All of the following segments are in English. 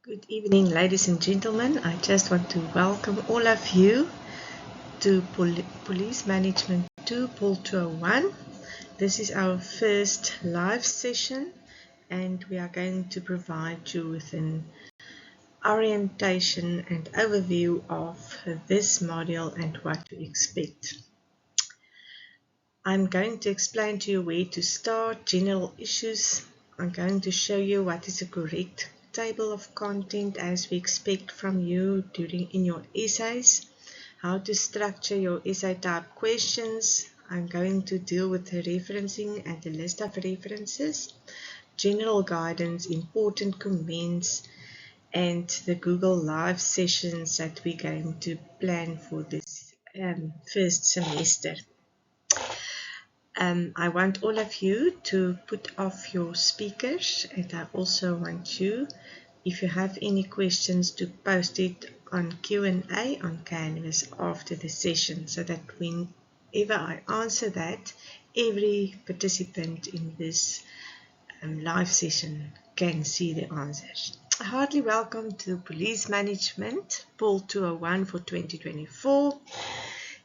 Good evening, ladies and gentlemen. I just want to welcome all of you to Police Management 2 POL201. This is our first live session, and we are going to provide you with an orientation and overview of this module and what to expect. I'm going to explain to you where to start, general issues. I'm going to show you what is a correct table of content as we expect from you in your essays, how to structure your essay type questions. I'm going to deal with the referencing and the list of references, general guidance, important comments, and the Google Live sessions that we're going to plan for this first semester. I want all of you to put off your speakers, and I also want you, if you have any questions, to post it on Q&A on Canvas after the session, so that whenever I answer that, every participant in this live session can see the answers. Heartily welcome to Police Management POL201 for 2024.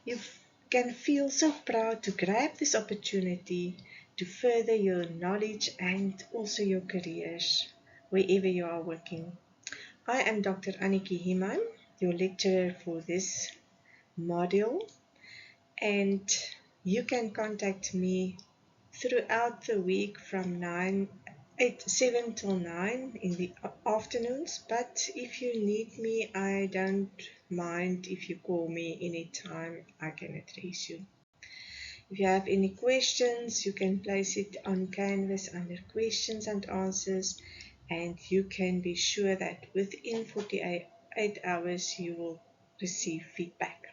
You can feel so proud to grab this opportunity to further your knowledge and also your careers wherever you are working. I am Dr. Anniki Himan, your lecturer for this module, and you can contact me throughout the week from 7 till 9 in the afternoons, but if you need me, I don't mind if you call me anytime. I can address you. If you have any questions, you can place it on Canvas under questions and answers, and you can be sure that within 48 hours you will receive feedback.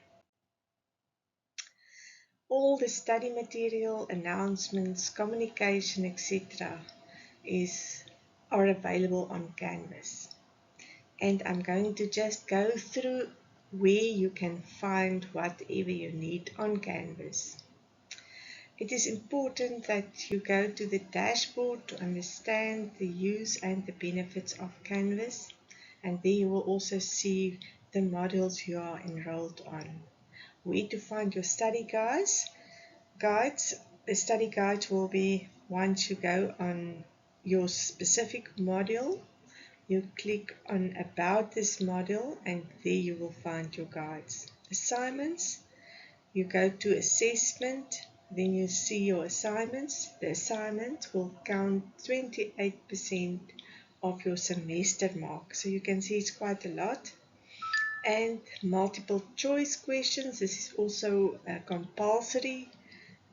All the study material, announcements, communication, etc. are available on Canvas. And I'm going to just go through where you can find whatever you need on Canvas. It is important that you go to the dashboard to understand the use and the benefits of Canvas, and there you will also see the modules you are enrolled on. Where to find your study guides. The study guides will be once you go on your specific module, you click on About this module, and there you will find your guides. Assignments, you go to Assessment, then you see your assignments. The assignment will count 28% of your semester mark, so you can see it's quite a lot. And multiple choice questions, this is also compulsory.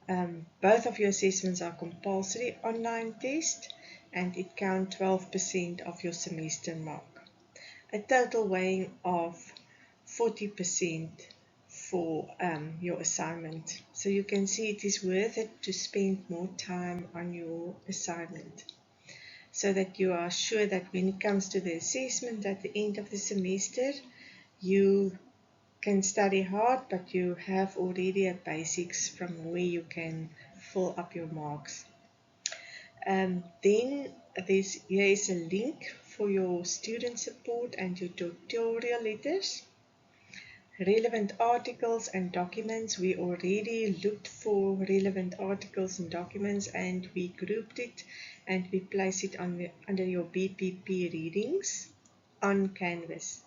Both of your assessments are compulsory online test, and it counts 12% of your semester mark. A total weighing of 40% for your assignment. So you can see it is worth it to spend more time on your assignment, so that you are sure that when it comes to the assessment at the end of the semester, you can study hard, but you have already a basics from where you can fill up your marks. Then here is a link for your student support and your tutorial letters. Relevant articles and documents. We already looked for relevant articles and documents, and we grouped it and we place it under your BPP readings on Canvas.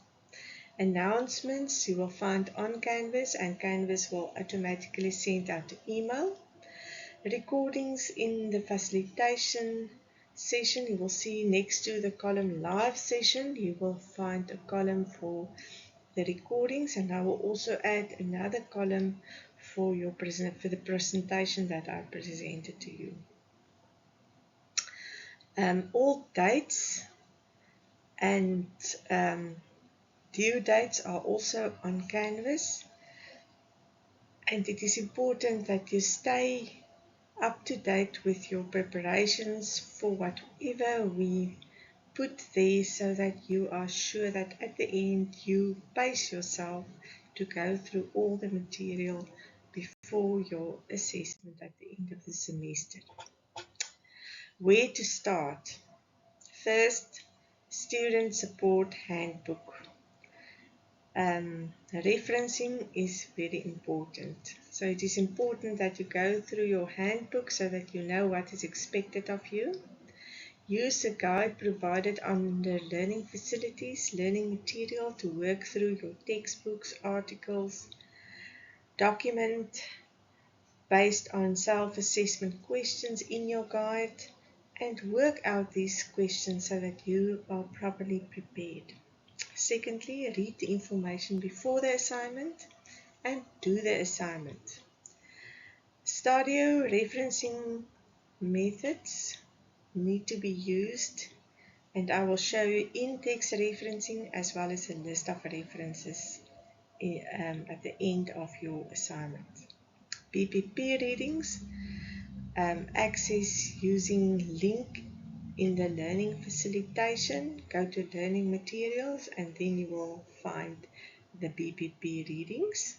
Announcements you will find on Canvas, and Canvas will automatically send out an email. Recordings in the facilitation session, you will see next to the column Live Session, you will find a column for the recordings, and I will also add another column for the presentation that I presented to you. All dates and due dates are also on Canvas, and it is important that you stay up to date with your preparations for whatever we put there, so that you are sure that at the end you pace yourself to go through all the material before your assessment at the end of the semester. Where to start? First, Student Support Handbook. Referencing is very important. So it is important that you go through your handbook so that you know what is expected of you. Use a guide provided under learning facilities, learning material to work through your textbooks, articles. Document based on self-assessment questions in your guide and work out these questions so that you are properly prepared. Secondly, read the information before the assignment and do the assignment. Stadio referencing methods need to be used, and I will show you in-text referencing as well as a list of references at the end of your assignment. PPP readings, access using link in the learning facilitation. Go to learning materials and then you will find the BPP readings.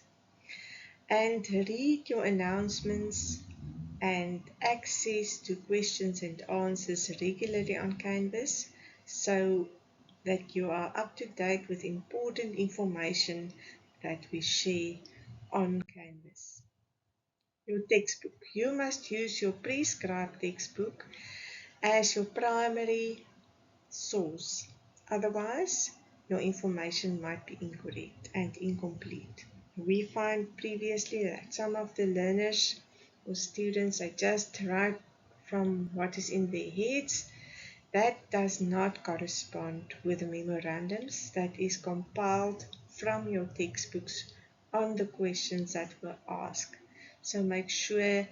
And read your announcements and access to questions and answers regularly on Canvas so that you are up to date with important information that we share on Canvas. Your textbook. You must use your prescribed textbook as your primary source. Otherwise, your information might be incorrect and incomplete. We find previously that some of the learners or students, they just write from what is in their heads. That does not correspond with the memorandums that is compiled from your textbooks on the questions that were asked. So make sure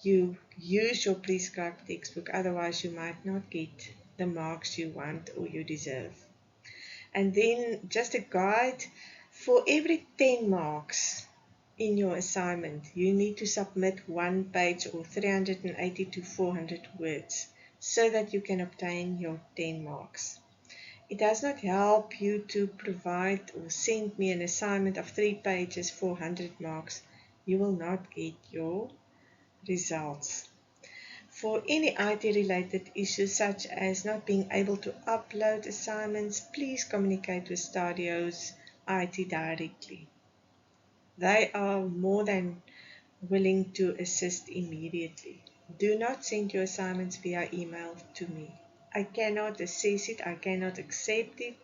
you use your prescribed textbook, otherwise you might not get the marks you want or you deserve. And then just a guide, for every 10 marks in your assignment, you need to submit 1 page or 380 to 400 words so that you can obtain your 10 marks. It does not help you to provide or send me an assignment of 3 pages for 100 marks. You will not get your results. For any IT related issues such as not being able to upload assignments, please communicate with Stadio's IT directly. They are more than willing to assist immediately. Do not send your assignments via email to me. I cannot assess it, I cannot accept it.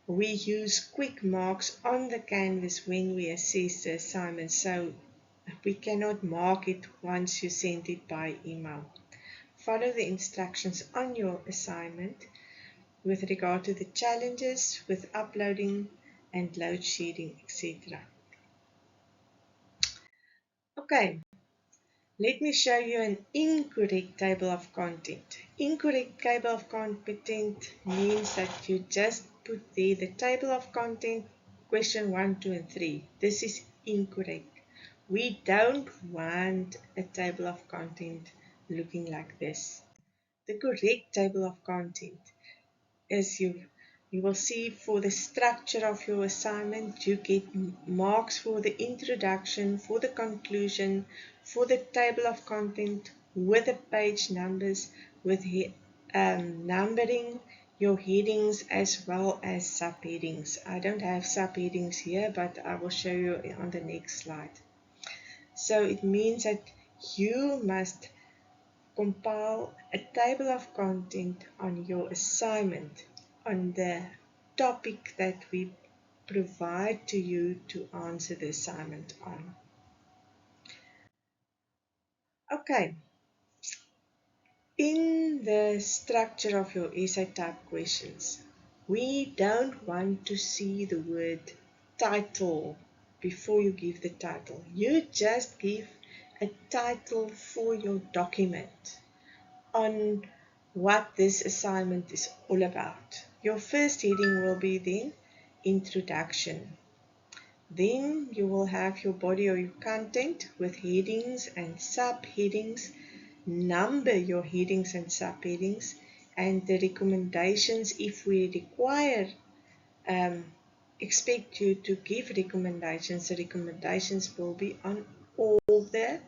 We use quick marks on the Canvas when we assess the assignment, so we cannot mark it once you send it by email. Follow the instructions on your assignment with regard to the challenges with uploading and load shedding, etc. Okay, let me show you an incorrect table of content. Incorrect table of content means that you just put there the table of content, question 1, 2, and 3. This is incorrect. We don't want a table of content looking like this. The correct table of content is you will see for the structure of your assignment, you get marks for the introduction, for the conclusion, for the table of content with the page numbers, with numbering your headings as well as subheadings. I don't have subheadings here, but I will show you on the next slide. So it means that you must compile a table of content on your assignment on the topic that we provide to you to answer the assignment on. Okay, in the structure of your essay type questions, we don't want to see the word title before you give the title. You just give a title for your document on what this assignment is all about. Your first heading will be then introduction. Then you will have your body or your content with headings and subheadings. Number your headings and subheadings and the recommendations. If we require, expect you to give recommendations, the recommendations will be on all the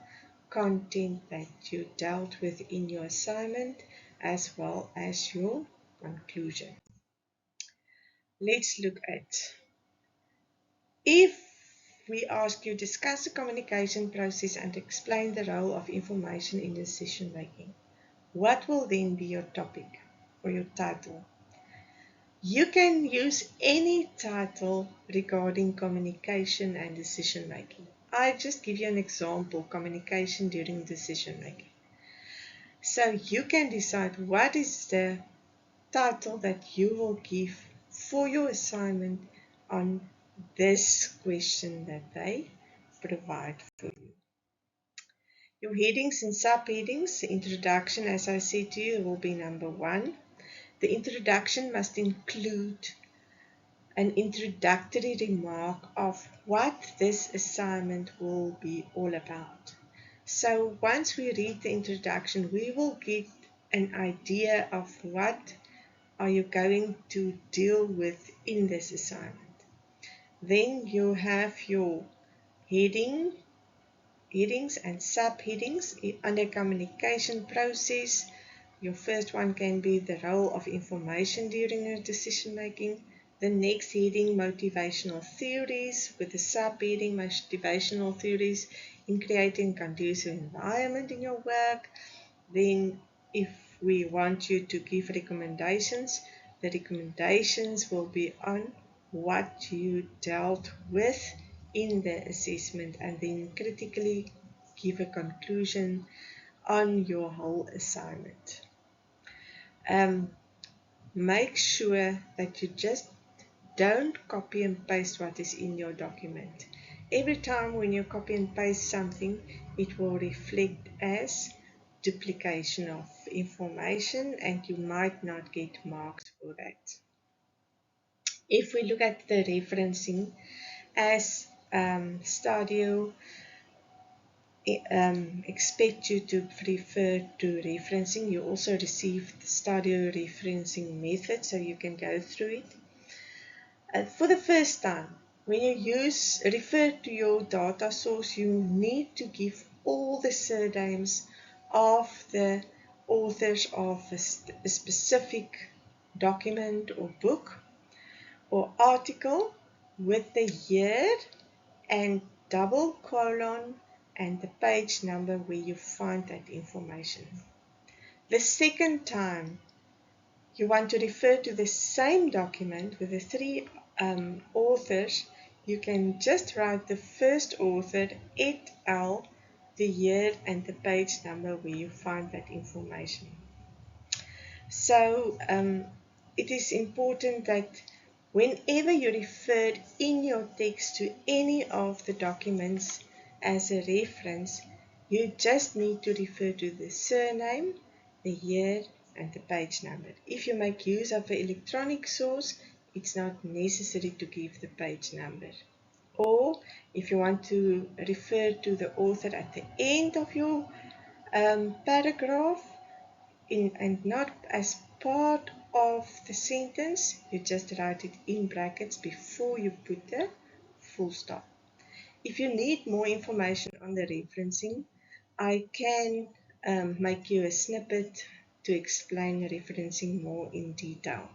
content that you dealt with in your assignment as well as your conclusion. Let's look at, if we ask you, discuss the communication process and explain the role of information in decision making, what will then be your topic or your title? You can use any title regarding communication and decision making. I just give you an example, communication during decision making. So you can decide what is the title that you will give for your assignment on this question that they provide for you. Your headings and subheadings, the introduction, as I said to you, will be number 1. The introduction must include an introductory remark of what this assignment will be all about. So once we read the introduction, we will get an idea of what are you going to deal with in this assignment. Then you have your headings and subheadings under communication process. Your first one can be the role of information during your decision making. The next heading, motivational theories, with the subheading, motivational theories in creating a conducive environment in your work. Then if we want you to give recommendations, the recommendations will be on what you dealt with in the assessment, and then critically give a conclusion on your whole assignment. Make sure that you just don't copy and paste what is in your document. Every time when you copy and paste something, it will reflect as duplication of information, and you might not get marks for that. If we look at the referencing, as Stadio expect you to refer to referencing, you also receive the Stadio referencing method, so you can go through it. For the first time, when you refer to your data source, you need to give all the surnames of the authors of a specific document or book or article with the year and double colon and the page number where you find that information. The second time you want to refer to the same document with the 3 authors, you can just write the first author, et al., the year and the page number where you find that information. So it is important that whenever you refer in your text to any of the documents as a reference, you just need to refer to the surname, the year, and the page number. If you make use of an electronic source, it's not necessary to give the page number. Or if you want to refer to the author at the end of your paragraph and not as part of the sentence, you just write it in brackets before you put the full stop. If you need more information on the referencing, I can make you a snippet to explain referencing more in detail.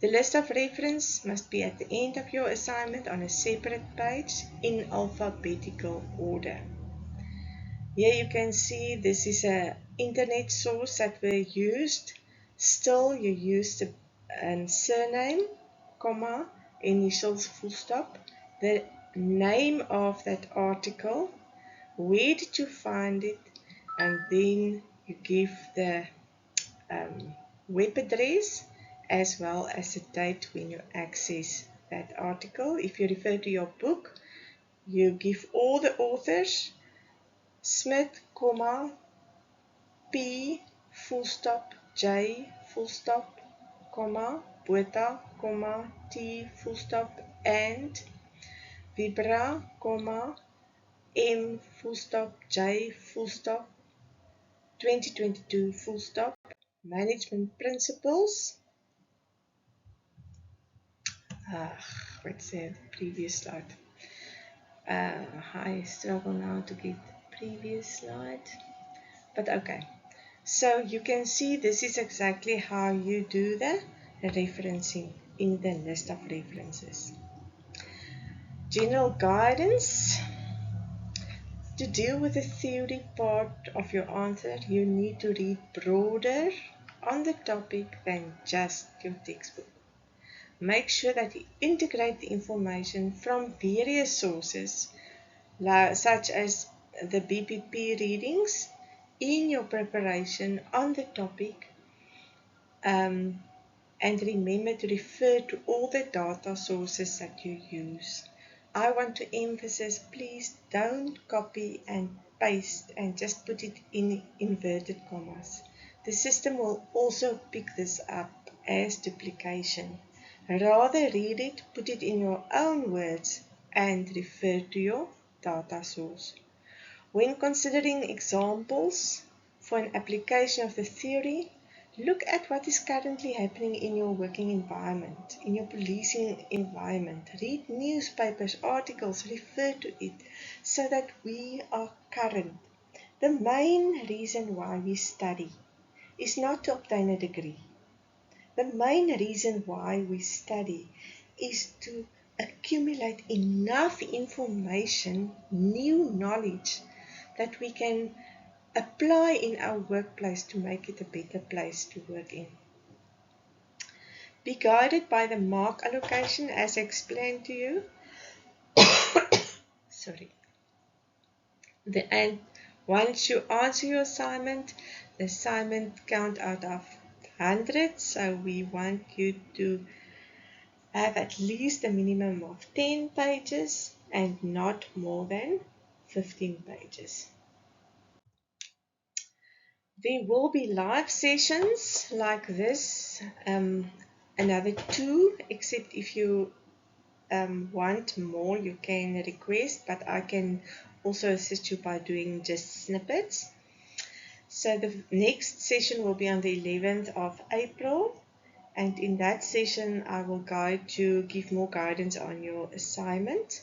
The list of reference must be at the end of your assignment on a separate page in alphabetical order. Here you can see this is an internet source that were used. Still, you use the surname, comma, initials, full stop, the name of that article, where did you find it, and then you give the web address as well as the date when you access that article. If you refer to your book, you give all the authors, Smith, comma, P, full stop, J, full stop, comma, Botha, comma, T, full stop, and Vibra, comma, M, full stop, J, full stop, 2022, full stop, management principles. What's the previous slide? I struggle now to get the previous slide, but okay. So you can see this is exactly how you do the referencing in the list of references. General guidance. To deal with the theory part of your answer, you need to read broader on the topic than just your textbook. Make sure that you integrate the information from various sources, such as the BPP readings, in your preparation on the topic, and remember to refer to all the data sources that you use. I want to emphasize, please don't copy and paste and just put it in inverted commas. The system will also pick this up as duplication. Rather read it, put it in your own words, and refer to your data source. When considering examples for an application of the theory, look at what is currently happening in your working environment, in your policing environment. Read newspapers, articles, refer to it so that we are current. The main reason why we study is not to obtain a degree. The main reason why we study is to accumulate enough information, new knowledge, that we can apply in our workplace to make it a better place to work in. Be guided by the mark allocation as explained to you. Sorry. And once you answer your assignment, the assignment count out of 100. So we want you to have at least a minimum of 10 pages and not more than 15 pages. There will be live sessions like this, another 2, except if you want more, you can request, but I can also assist you by doing just snippets. So the next session will be on the 11th of April, and in that session I will guide you, give more guidance on your assignment.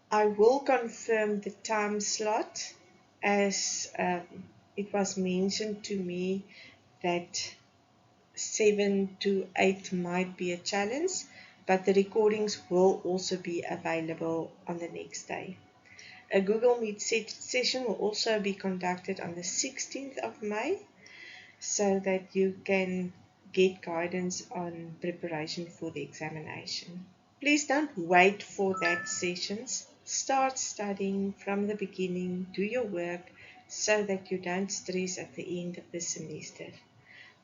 I will confirm the time slot, as it was mentioned to me that 7 to 8 might be a challenge, but the recordings will also be available on the next day. A Google Meet session will also be conducted on the 16th of May, so that you can get guidance on preparation for the examination. Please don't wait for that sessions. Start studying from the beginning, do your work, so that you don't stress at the end of the semester.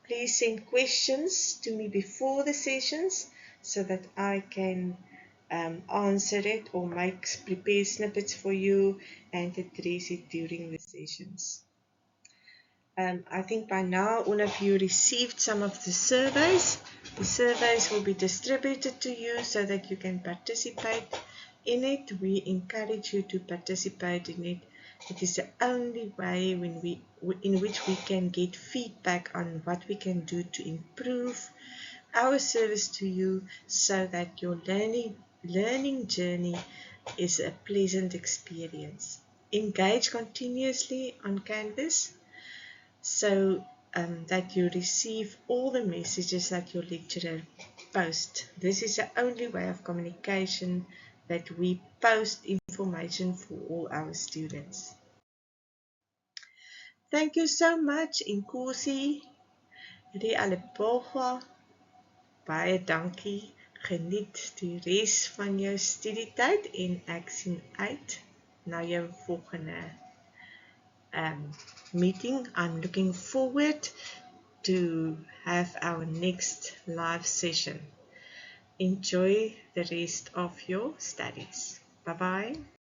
Please send questions to me before the sessions so that I can answer it or prepare snippets for you and address it during the sessions. I think by now all of you received some of the surveys. The surveys will be distributed to you so that you can participate in it. We encourage you to participate in it. It is the only way in which we can get feedback on what we can do to improve our service to you, so that your learning journey is a pleasant experience. Engage continuously on Canvas, so that you receive all the messages that your lecturer posts. This is the only way of communication, that we post information for all our students. Thank you so much, Inkosi, Rialeboga. Baie dankie. Geniet die res van jou studietyd en ek sien uit na jou volgende meeting. I'm looking forward to have our next live session. Enjoy the rest of your studies. Bye bye.